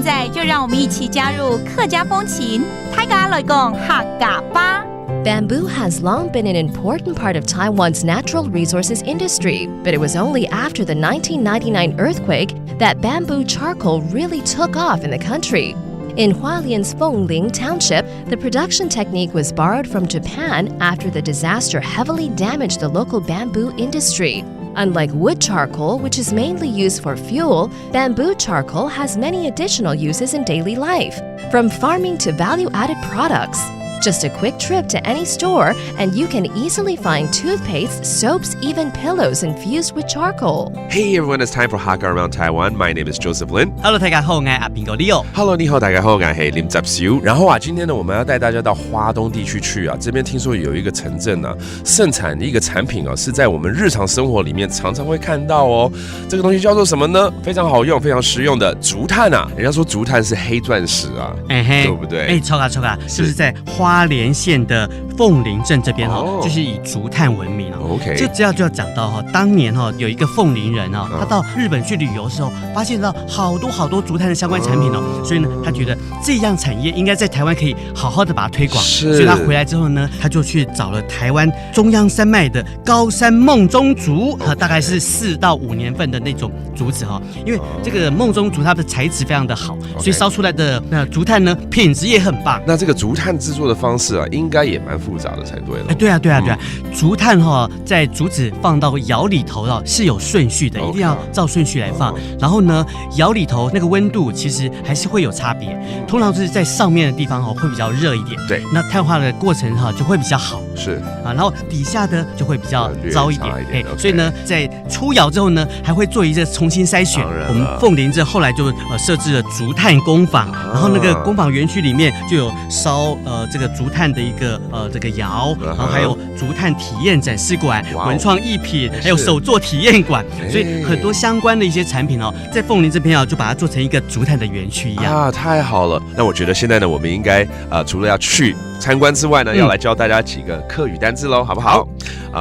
现在就让我们一起加入客家风情，大家来讲客家吧。Bamboo has long been an important part of Taiwan's natural resources industry, but it was only after the 1999 earthquake that bamboo charcoal really took off in the country. In Hualien's Fengling Township, the production technique was borrowed from Japan after the disaster heavily damaged the local bamboo industry. Unlike wood charcoal, which is mainly used for fuel, bamboo charcoal has many additional uses in daily life, from farming to value-added products. Just a quick trip to any store, and you can easily find toothpaste, soaps, even pillows infused with charcoal. Hey everyone, it's time for Hakka Around Taiwan. My name is Joseph Lin. Hello， 大家好，我係阿邊個 Leo。Hello， 你好，大家好，我係林澤修。然後今天呢，我們要帶大家到花東地區去啊。這邊聽說有一個城鎮啊，盛產一個產品啊，是在我們日常生活裡面常常會看到哦。這個東西叫做什麼呢？非常好用、非常實用的竹炭啊。人家說竹炭是黑鑽石啊，對不對？錯啊，就是在花蓮縣的鳳林鎮這邊就是以竹炭聞名哦。OK， 這要講到當年有一個鳳林人他到日本去旅遊的時候，發現到好多竹炭的相關產品所以呢，他覺得這樣產業應該在台灣可以好好的把它推廣。所以他回來之後呢，他就去找了台灣中央山脈的高山夢中竹，大概是4到5年份的那種竹子因為這個夢中竹它的材質非常的好，所以燒出來的竹炭呢品質也很棒。那這個竹炭製作的方式應該也蠻複雜的才對了。對啊，竹炭在竹子放到窯裡頭是有順序的，一定要照順序來放。然後呢，窯裡頭那個溫度其實還是會有差別，通常就是在上面的地方會比較熱一點，對，那碳化的過程就會比較好，是然後底下的就會比較糟一點，所以呢，在出窯之後呢，還會做一個重新篩選。我們鳳林鎮後來就設置了竹炭工坊，然後那個工坊園區裡面就有燒這個竹炭的一個這個窯，然後還有竹炭體驗展示館、文創藝品，還有手作體驗館，所以很多相關的一些產品在鳳林這邊就把它做成一個竹炭的園區一樣啊，太好了。那我覺得現在呢，我們應該除了要去參觀之外呢，要來教大家幾個客語單字咯，好不好？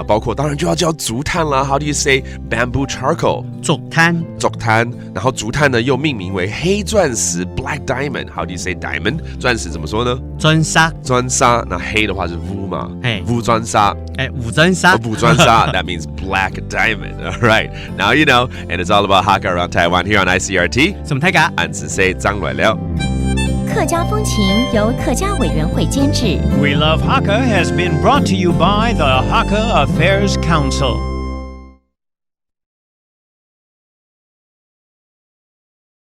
包括當然就要教竹炭啦。How do you say bamboo charcoal？ 竹炭。然後竹炭呢又命名為黑鑽石 （black diamond）。How do you say diamond？ 鑽石怎麼說呢？鑽砂。那黑的話是烏嘛？烏鑽砂。烏鑽砂。That means black diamond. All right. Now you know, and it's all about Hakka Around Taiwan here on ICRT. 什麼大家？俺只say 張來了。客家風情由客家委員會監製。We Love Hakka has been brought to you by the Hakka Affairs Council.